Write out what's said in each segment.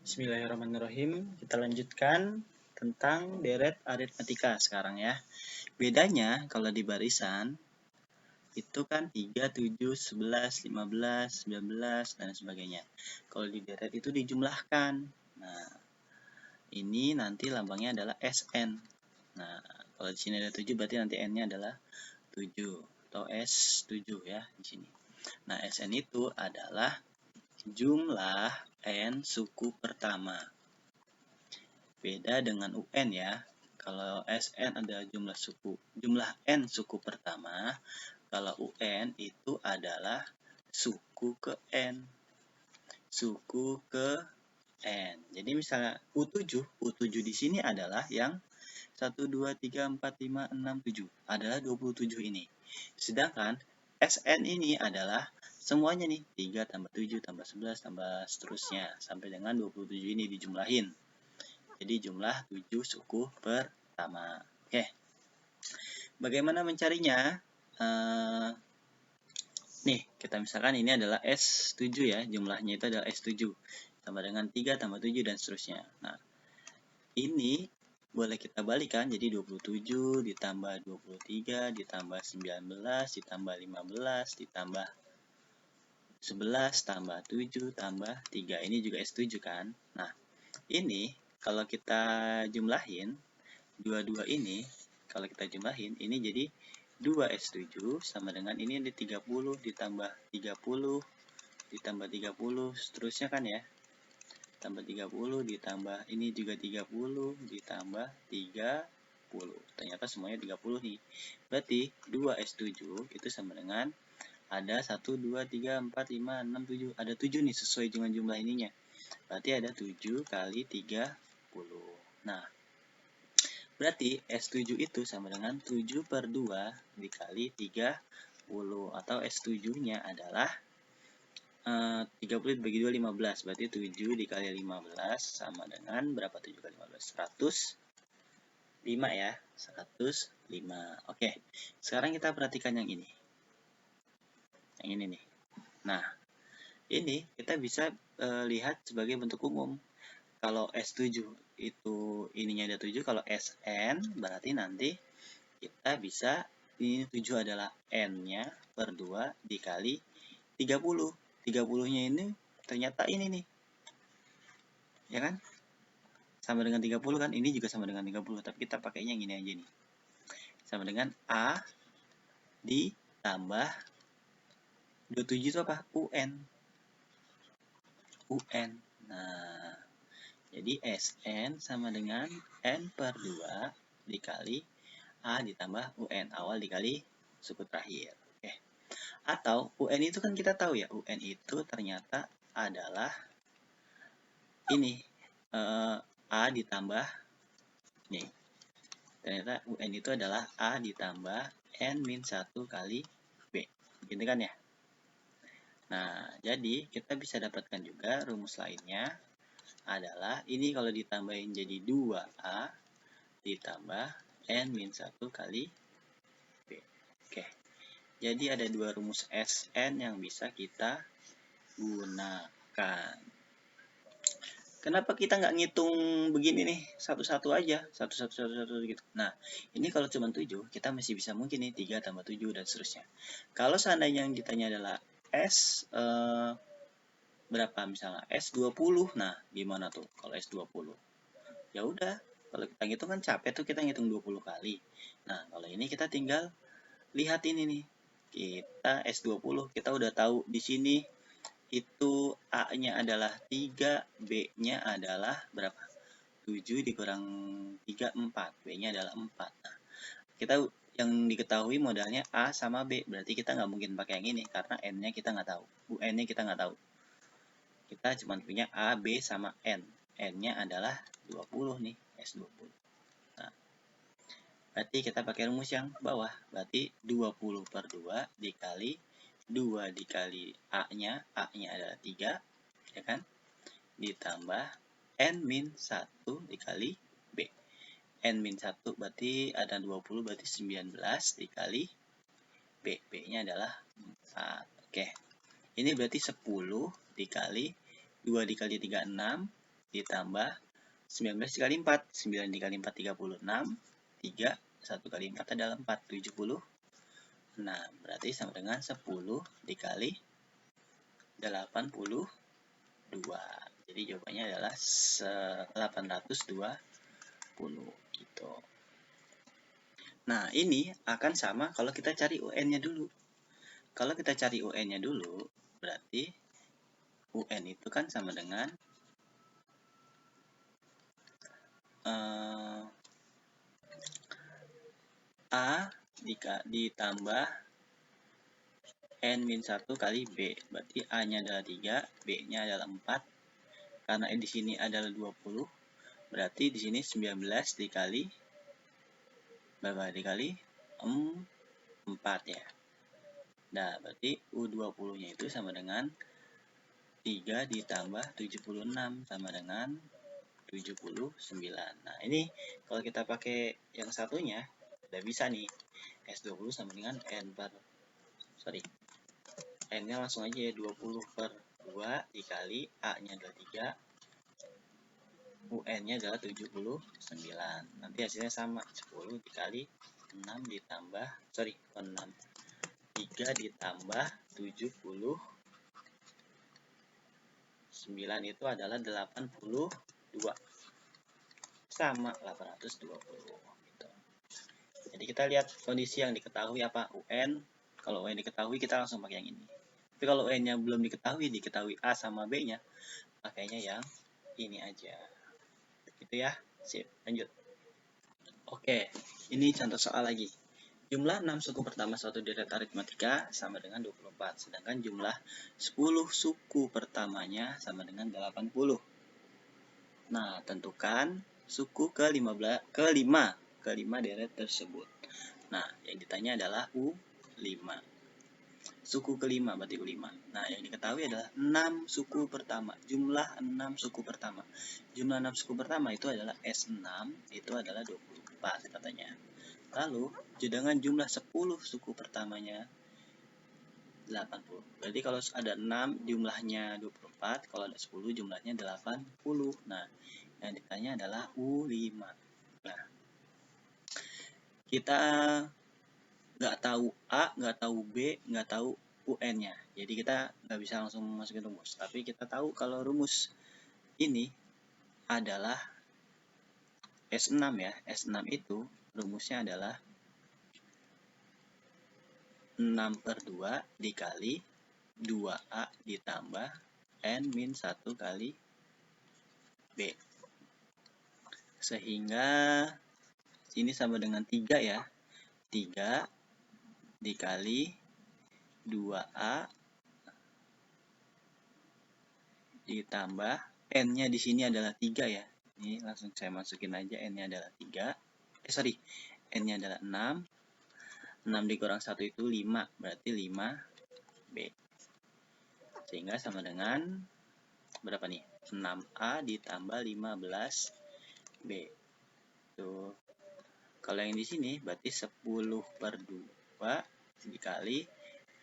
Bismillahirrahmanirrahim. Kita lanjutkan tentang deret aritmatika sekarang ya. Bedanya kalau di barisan itu kan 3, 7, 11, 15, 19 dan sebagainya. Kalau di deret itu dijumlahkan. Nah, ini nanti lambangnya adalah SN. Nah, kalau di sini ada 7 berarti nanti N-nya adalah 7 atau S7 ya di sini. Nah, SN itu adalah jumlah N suku pertama. Beda dengan UN ya. Kalau SN adalah jumlah N suku pertama, kalau UN itu adalah suku ke N. Suku ke N. Jadi misalnya U7 di sini adalah yang 1, 2, 3, 4, 5, 6, 7. Adalah 27 ini. Sedangkan SN ini adalah semuanya nih. 3 tambah 7 tambah 11 tambah seterusnya. Sampai dengan 27 ini dijumlahin. Jadi jumlah 7 suku pertama. Oke. Bagaimana mencarinya? Nih, kita misalkan ini adalah S7 ya. Jumlahnya itu adalah S7. Sama dengan 3 tambah 7 dan seterusnya. Nah, ini boleh kita balikan. Jadi 27 ditambah 23 ditambah 19 ditambah 15 ditambah 11 tambah 7 tambah 3. Ini juga S7 kan? Nah, ini kalau kita jumlahin, dua-dua ini, kalau kita jumlahin, ini jadi 2S7 sama dengan ini ada 30 ditambah 30 ditambah 30, seterusnya kan ya. Tambah 30 ditambah ini juga 30 ditambah 30. Ternyata semuanya 30 nih. Berarti 2S7 itu sama dengan ada 1, 2, 3, 4, 5, 6, 7. Ada 7 nih sesuai dengan jumlah ininya. Berarti ada 7 kali 30. Nah, berarti S7 itu sama dengan 7 per 2 dikali 30. Atau S7-nya adalah 30 dibagi 2, 15. Berarti 7 dikali 15 sama dengan berapa 7 kali 15? 105 ya. 105. Oke, sekarang kita perhatikan yang ini. Yang ini nih. Nah, ini kita bisa lihat sebagai bentuk umum. Kalau S7 itu ininya ada 7, kalau SN berarti nanti kita bisa ini 7 adalah N-nya per 2 dikali 30. 30-nya ini ternyata ini nih. Ya kan? Sama dengan 30 kan? Ini juga sama dengan 30, tapi kita pakainya yang ini aja nih. Sama dengan A ditambah 27 itu apa? UN. UN. Nah, jadi SN sama dengan N per 2 dikali A ditambah UN. Awal dikali suku terakhir. Oke. Atau UN itu kan kita tahu ya. UN itu ternyata adalah ini. A ditambah. Nih. Ternyata UN itu adalah A ditambah N-1 kali B. Gitu kan ya? Nah, jadi kita bisa dapatkan juga rumus lainnya adalah ini kalau ditambahin jadi 2A ditambah N-1 kali B. Oke. Jadi ada dua rumus SN yang bisa kita gunakan. Kenapa kita nggak ngitung begini nih, satu-satu aja, satu gitu. Nah, ini kalau cuma 7, kita masih bisa mungkin nih 3 tambah 7 dan seterusnya. Kalau seandainya yang ditanya adalah S berapa misalnya S20, nah gimana tuh kalau S20? Ya udah, kalau kita ngitung kan capek tuh kita ngitung 20 kali. Nah, kalau ini kita tinggal lihat ini nih. Kita S20, kita udah tahu di sini itu A-nya adalah 3, B-nya adalah berapa? 7 dikurang 3, 4. B-nya adalah 4. Nah, kita yang diketahui modalnya A sama B. Berarti kita nggak mungkin pakai yang ini karena N-nya kita nggak tahu. UN-nya kita nggak tahu. Kita cuma punya A, B, sama N. N-nya adalah 20 nih, S20. Nah, berarti kita pakai rumus yang bawah. Berarti 20 per 2 dikali 2 dikali A-nya. A-nya adalah 3, ya kan? Ditambah N-1 dikali B. N-1 berarti ada 20, berarti 19 dikali B. B-nya adalah 4. Oke. Ini berarti 10 dikali 2 dikali 3, 6. ditambah 19 dikali 4. 9 dikali 4, 36. 3, 1 kali 4 adalah 4, 70. Nah, berarti sama dengan 10 dikali 82. Jadi jawabannya adalah 820 gitu. Nah, ini akan sama kalau kita cari UN-nya dulu. Kalau kita cari UN-nya dulu, berarti UN itu kan sama dengan A ditambah N-1 kali B. Berarti A-nya adalah 3, B-nya adalah 4. Karena di sini adalah 20, berarti di sini 19 dikali berapa? Dikali 4 ya. Nah, berarti U20-nya itu sama dengan 3 ditambah 76 sama dengan 79. Nah, ini kalau kita pakai yang satunya, udah bisa nih. S20 sama dengan N-nya langsung aja ya, 20 per 2 dikali A-nya adalah 3, UN-nya adalah 79. Nanti hasilnya sama, 10 dikali 6 ditambah, 3 ditambah 79 itu adalah 82. Sama 820 gitu. Jadi kita lihat kondisi yang diketahui apa, UN. Kalau UN diketahui kita langsung pakai yang ini. Tapi kalau UN-nya belum diketahui A sama B-nya, pakainya yang ini aja. Gitu ya. Sip, lanjut. Oke, ini contoh soal lagi. Jumlah 6 suku pertama suatu deret aritmatika sama dengan 24. Sedangkan jumlah 10 suku pertamanya sama dengan 80. Nah, tentukan suku kelima deret tersebut. Nah, yang ditanya adalah U5. Suku kelima berarti U5. Nah, yang diketahui adalah 6 suku pertama. Jumlah 6 suku pertama. Jumlah 6 suku pertama itu adalah S6, itu adalah 24 katanya. Lalu, dengan jumlah 10 suku pertamanya 80. Berarti kalau ada 6 jumlahnya 24, kalau ada 10 jumlahnya 80. Nah, yang ditanya adalah U5. Nah, kita nggak tahu A, nggak tahu B, nggak tahu UN-nya. Jadi kita nggak bisa langsung masukin rumus. Tapi kita tahu kalau rumus ini adalah S6 ya. S6 itu rumusnya adalah 6 per 2 dikali 2A ditambah N-1 kali B. Sehingga ini sama dengan 3 ya. 3 dikali 2A ditambah N-nya di sini adalah 3 ya. Ini langsung saya masukin aja, N-nya adalah 3. N-nya adalah 6. 6 dikurang 1 itu 5, berarti 5B. Sehingga sama dengan berapa nih? 6A ditambah 15B. Tuh. Kalau yang di sini berarti 10 per 2 dikali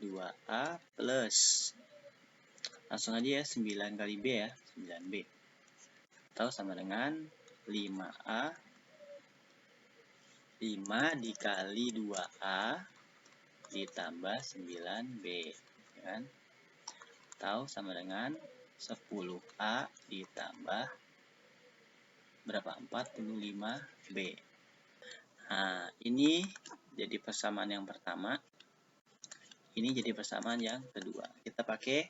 2A plus. Langsung aja ya, 9 kali B ya, 9B. Atau sama dengan 5A 5 dikali 2A ditambah 9B, kan? Atau sama dengan 10A ditambah berapa? 45B. Nah, ini jadi persamaan yang pertama. Ini jadi persamaan yang kedua. Kita pakai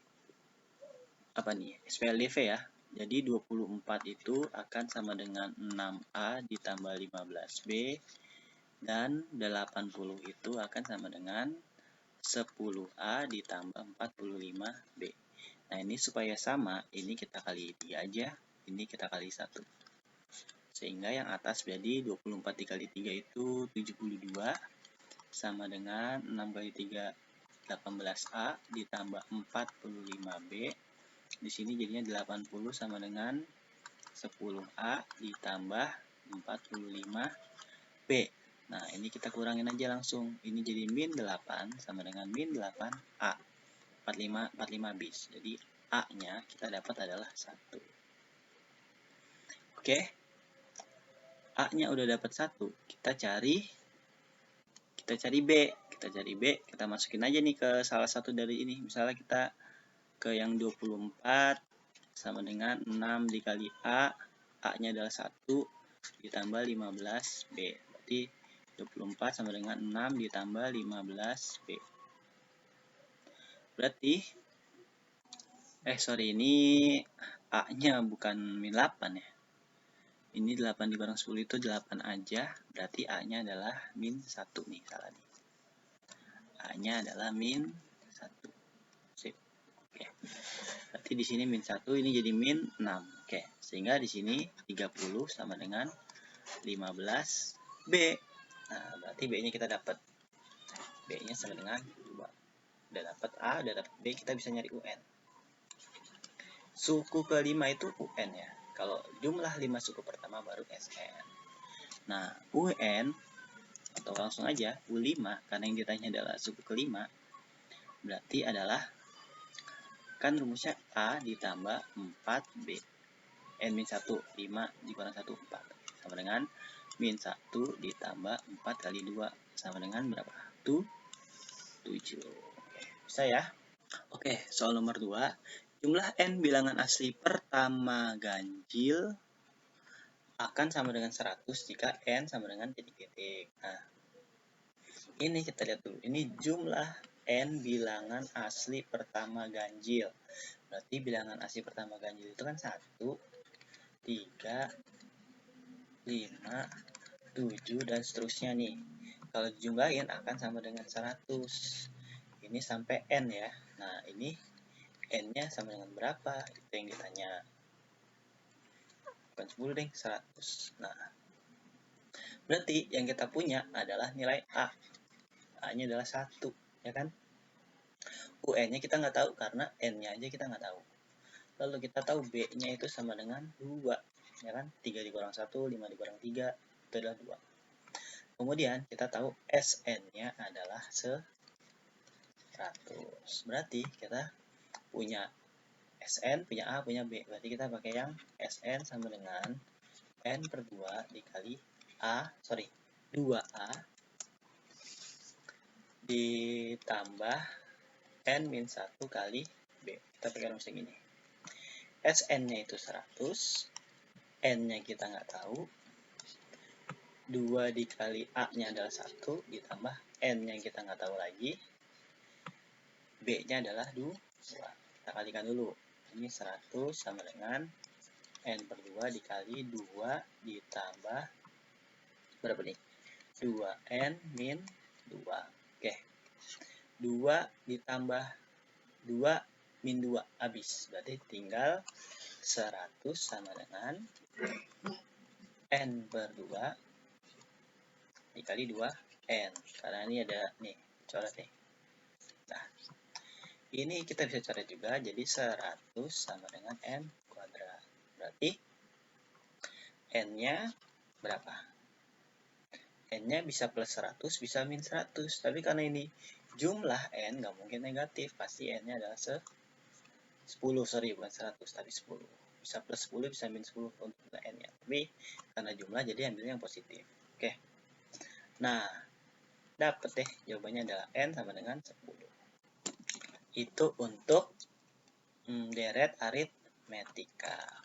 apa nih? SPLDV ya. Jadi 24 itu akan sama dengan 6A ditambah 15B. Dan 80 itu akan sama dengan 10A ditambah 45B. Nah, ini supaya sama, ini kita kali 3 aja, ini kita kali 1. Sehingga yang atas jadi 24 dikali 3 itu 72, sama dengan 6 kali 3, 18A ditambah 45B. Di sini jadinya 80 sama dengan 10A ditambah 45B. Nah, ini kita kurangin aja langsung. Ini jadi min 8 sama dengan min 8A. 45 bis. Jadi A-nya kita dapat adalah 1. Oke. A-nya udah dapat 1. Kita cari B. Kita masukin aja nih ke salah satu dari ini. Misalnya kita ke yang 24 sama dengan 6 dikali A. A-nya adalah 1 ditambah 15B. Berarti 24 sama dengan 6 ditambah 15B. Berarti ini A-nya bukan min 8 ya. Ini 8 dikurang 10 itu 8 aja. Berarti A-nya adalah min 1 nih. Salah nih. A-nya adalah min 1. Sip. Oke. Berarti di sini min 1, ini jadi min 6. Oke. Sehingga di sini 30 sama dengan 15B. Nah, berarti B-nya kita dapat. B-nya sama dengan 2. Udah dapat A, udah dapat B, kita bisa nyari UN. Suku kelima itu UN ya. Kalau jumlah 5 suku pertama baru SN. Nah, UN atau langsung aja U5 karena yang ditanya adalah suku kelima. Berarti adalah kan rumusnya A ditambah 4B. N-1, 5 dikurang 1, 4. Sama dengan min 1 ditambah 4 kali 2. Sama dengan berapa? 7. Oke, bisa ya? Oke, soal nomor 2. Jumlah N bilangan asli pertama ganjil akan sama dengan 100 jika N sama dengan titik-titik. Nah, ini kita lihat dulu. Ini jumlah N bilangan asli pertama ganjil. Berarti bilangan asli pertama ganjil itu kan 1, 3, 5, 7, dan seterusnya nih. Kalau dijumlahin akan sama dengan 100. Ini sampai N ya. Nah, ini N-nya sama dengan berapa? Itu yang ditanya. Bukan 10 deh, 100. Nah, berarti yang kita punya adalah nilai A. A-nya adalah 1, ya kan? UN-nya kita nggak tahu karena N-nya aja kita nggak tahu. Lalu kita tahu B-nya itu sama dengan 2, ya kan? 3 dikurang 1, 5 dikurang 3, itu adalah 2. Kemudian kita tahu SN-nya adalah 100. Berarti kita punya SN, punya A, punya B. Berarti kita pakai yang SN sama dengan N per 2 dikali 2A ditambah N min 1 kali B. Kita pakai rumus yang ini. SN-nya itu 100, N-nya kita nggak tahu, 2 dikali A-nya adalah 1, ditambah N-nya kita nggak tahu lagi, B-nya adalah 2. Kita kalikan dulu. Ini 100 sama dengan N per 2 dikali 2 ditambah berapa nih? 2N min 2. Oke. 2 ditambah 2 min 2 habis. Berarti tinggal 100 sama dengan N per 2 dikali 2N. Karena ini ada nih, coret nih. Nah, ini kita bisa coret juga, jadi 100 sama dengan N kuadrat. Berarti N-nya berapa? N-nya bisa plus 100, bisa min 100. Tapi karena ini jumlah N, nggak mungkin negatif. Pasti N-nya adalah 10, sorry, bukan 100, tapi 10. Bisa plus 10, bisa min 10 untuk N-nya. Tapi karena jumlah, jadi ambil yang positif. Oke. Nah, dapat deh. Jawabannya adalah N sama dengan 10. Itu untuk deret aritmetika.